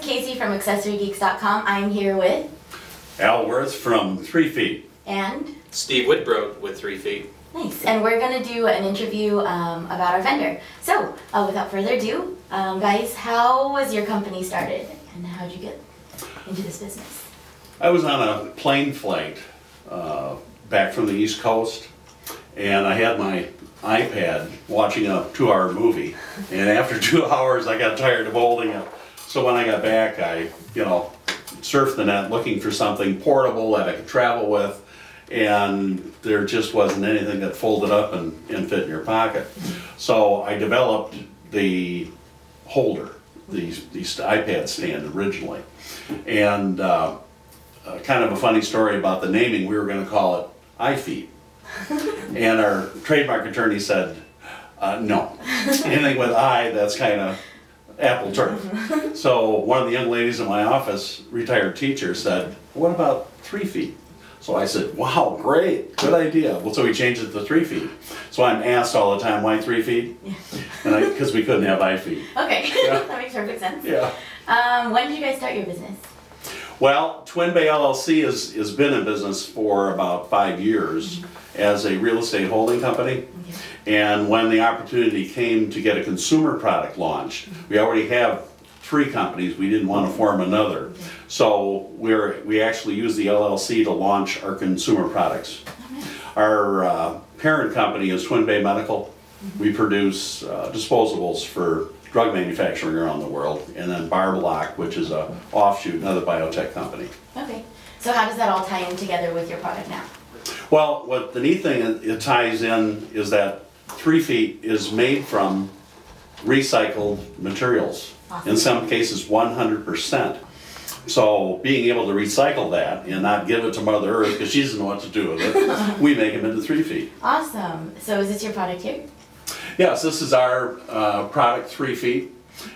Casey from AccessoryGeeks.com. I'm here with Al Worth from 3 Feet. And Steve Whitbroad with 3 Feet. Nice. And we're going to do an interview about our vendor. So, without further ado, guys, how was your company started and how did you get into this business? I was on a plane flight back from the East Coast, and I had my iPad watching a 2-hour movie, and after 2 hours I got tired of holding it. So when I got back, I surfed the net looking for something portable that I could travel with, and there just wasn't anything that folded up and fit in your pocket. So I developed the holder, the iPad stand originally, and kind of a funny story about the naming. We were going to call it iFeet, and our trademark attorney said, no, anything with I, that's kind of apple turf. So one of the young ladies in my office, retired teacher, said, what about 3 Feet? So I said, wow, great, good idea. Well, so we changed it to 3 Feet. So I'm asked all the time, why 3 feet? And because we couldn't have iFeet. Okay, yeah. That makes perfect sense. Yeah. When did you guys start your business? Well, Twin Bay LLC has been in business for about 5 years as a real estate holding company. And when the opportunity came to get a consumer product launched, we already have 3 companies. We didn't want to form another. So we actually use the LLC to launch our consumer products. Our parent company is Twin Bay Medical. We produce disposables for drug manufacturing around the world, and then Barbalock, which is an offshoot, another biotech company. Okay. So how does that all tie in together with your product now? Well, what the neat thing it ties in is that 3 Feet is made from recycled materials. Awesome. In some cases 100%. So being able to recycle that and not give it to Mother Earth because she doesn't know what to do with it, we make them into 3 Feet. Awesome. So is this your product here? Yes, this is our product, 3 Feet.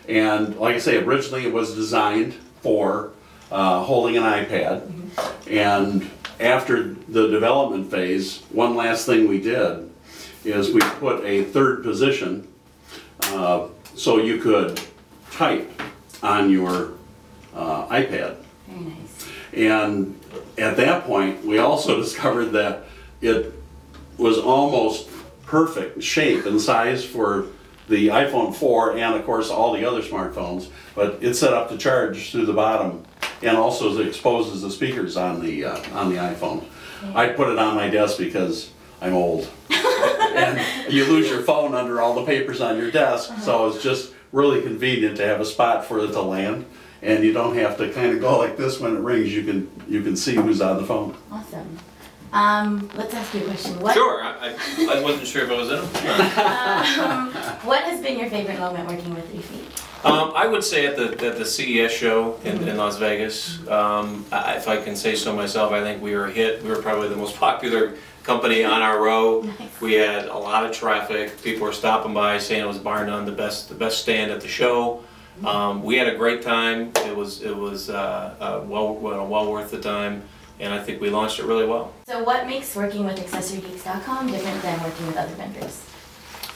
And like I say, originally it was designed for holding an iPad. And after the development phase, one last thing we did is we put a third position so you could type on your iPad. Very nice. And at that point, we also discovered that it was almost perfect shape and size for the iPhone 4 and of course all the other smartphones, but it's set up to charge through the bottom and also exposes the speakers on the iPhone. Yeah. I put it on my desk because I'm old. And you lose your phone under all the papers on your desk, so it's just really convenient to have a spot for it to land, and you don't have to kind of go like this when it rings. You can see who's on the phone. Awesome. Let's ask you a question. Sure, I wasn't sure if I was in them. What has been your favorite moment working with 3 Feet? I would say at the CES show in Las Vegas, if I can say so myself, I think we were a hit. We were probably the most popular company on our row. Nice. We had a lot of traffic. People were stopping by saying it was bar none the best stand at the show. We had a great time. It was well worth the time, and I think we launched it really well. So what makes working with AccessoryGeeks.com different than working with other vendors?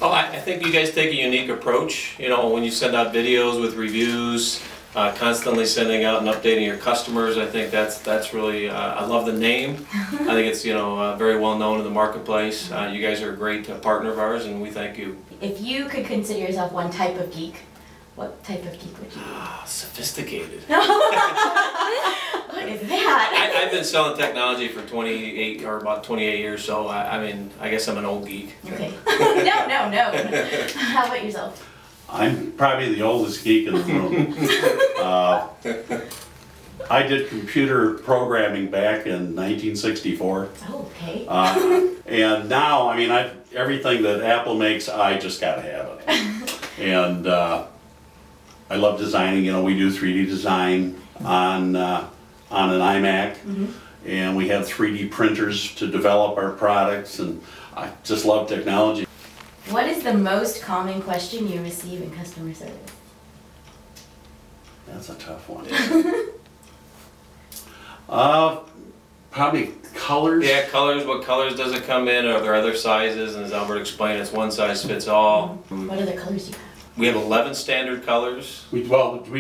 Oh, I think you guys take a unique approach. You know, when you send out videos with reviews, constantly sending out and updating your customers, I think that's really, I love the name. I think it's, very well known in the marketplace. You guys are a great partner of ours, and we thank you. If you could consider yourself one type of geek, what type of geek would you be? Sophisticated. What is that? I've been selling technology for about 28 years, so I guess I'm an old geek. Okay. No. How about yourself? I'm probably the oldest geek in the room. I did computer programming back in 1964. Oh, okay. And now, everything that Apple makes, I just gotta have it. And I love designing. We do 3D design on an iMac, and we have 3D printers to develop our products, and I just love technology. What is the most common question you receive in customer service? That's a tough one. Probably colors. Yeah, colors. What colors does it come in? Are there other sizes? And as Albert explained, it's one size fits all. What other colors do you have? We have 11 standard colors. We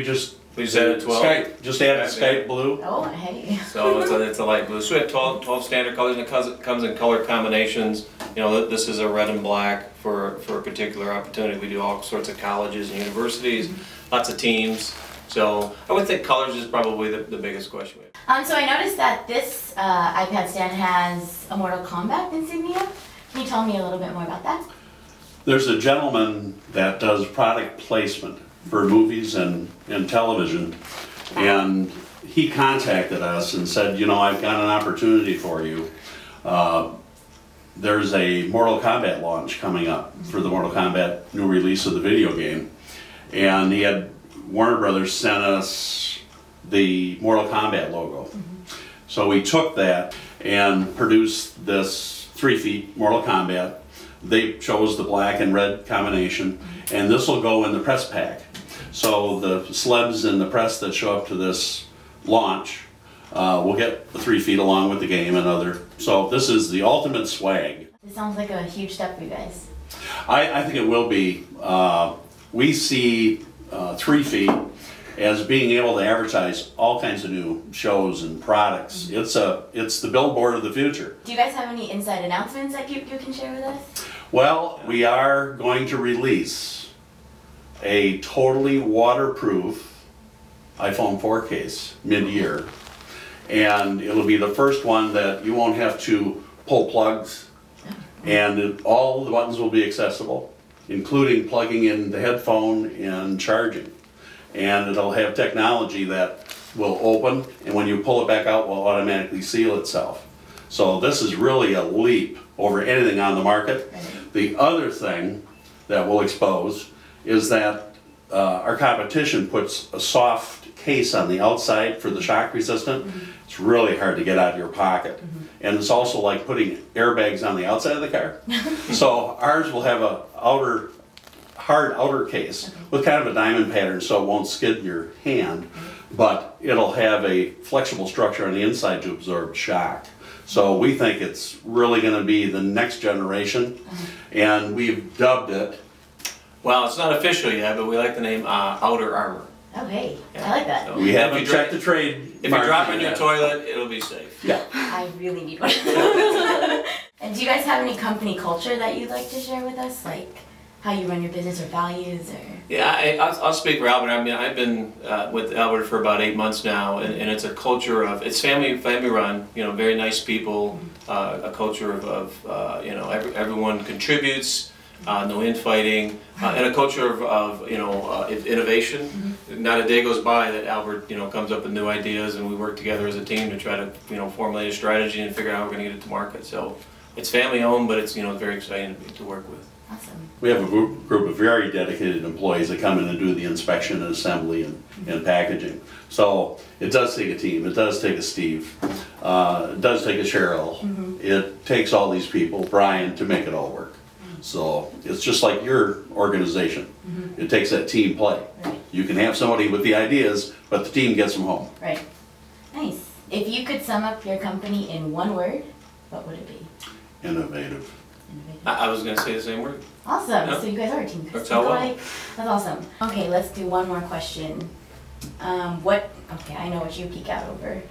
just We just added 12. Skype, just added Skype blue. Oh, hey. So it's a light blue. So we have 12 standard colors, and it comes in color combinations. You know, this is a red and black for a particular opportunity. We do all sorts of colleges and universities, lots of teams. So I would think colors is probably the biggest question. So I noticed that this iPad stand has a Mortal Kombat insignia. Can you tell me a little bit more about that? There's a gentleman that does product placement for movies and television, and he contacted us and said, you know, I've got an opportunity for you. There's a Mortal Kombat launch coming up for the Mortal Kombat new release of the video game, and he had Warner Brothers sent us the Mortal Kombat logo. So we took that and produced this 3 feet Mortal Kombat. They chose the black and red combination, and this will go in the press pack. So the celebs in the press that show up to this launch will get the 3 feet along with the game and other. So this is the ultimate swag. This sounds like a huge step for you guys. I think it will be. We see 3 feet as being able to advertise all kinds of new shows and products. It's the billboard of the future. Do you guys have any inside announcements that you can share with us? Well, we are going to release a totally waterproof iPhone 4 case mid-year, and it'll be the first one that you won't have to pull plugs, and all the buttons will be accessible, including plugging in the headphone and charging. And it'll have technology that will open, and when you pull it back out, will automatically seal itself. So this is really a leap over anything on the market. The other thing that we'll expose is that our competition puts a soft case on the outside for the shock resistant. It's really hard to get out of your pocket. And it's also like putting airbags on the outside of the car. So ours will have a hard outer case with kind of a diamond pattern so it won't skid in your hand, but it'll have a flexible structure on the inside to absorb shock. So we think it's really going to be the next generation, and we've dubbed it. Well, it's not official yet, but we like the name Outer Armor. Oh, hey, Yeah. I like that. So We haven't checked the trade. If you drop in your toilet, it'll be safe. Yeah. I really need one. And do you guys have any company culture that you'd like to share with us? Like how you run your business or values or? Yeah, I'll speak for Albert. I mean, I've been with Albert for about 8 months now, and it's a culture of, it's family run, you know, very nice people, a culture of you know, everyone contributes, no infighting, and a culture of you know, innovation. Not a day goes by that Albert, you know, comes up with new ideas, and we work together as a team to try to, you know, formulate a strategy and figure out how we're going to get it to market. So it's family owned, but it's, you know, very exciting to work with. Awesome. We have a group of very dedicated employees that come in and do the inspection and assembly and packaging. So it does take a team. It does take a Steve. It does take a Cheryl. It takes all these people, Brian, to make it all work. So it's just like your organization. It takes that team play. Right. You can have somebody with the ideas, but the team gets them home. Right. Nice. If you could sum up your company in one word, what would it be? Innovative. Innovative. I was going to say the same word. Awesome. Yeah. So you guys are a team. That's how well. That's awesome. Okay, let's do one more question. Okay, I know what you geek out over.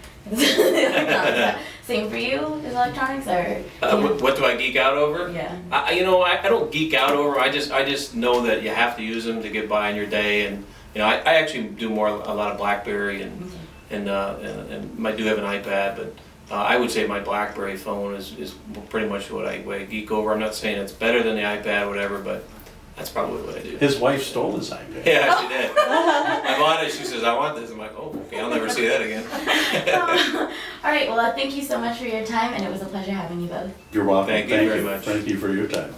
Same for you, is electronics, or? What do I geek out over? Yeah. You know, I don't geek out over. I just know that you have to use them to get by in your day, and you know, I actually do a lot of BlackBerry and I do have an iPad, but I would say my BlackBerry phone is pretty much what I geek over. I'm not saying it's better than the iPad or whatever, but that's probably what I do. His wife stole his iPad. Yeah, she did. I bought it. She says, "I want this." I'm like, "Oh, okay. I'll never see that again." All right. Well, thank you so much for your time, and it was a pleasure having you both. You're welcome. Thank you very much. Thank you for your time.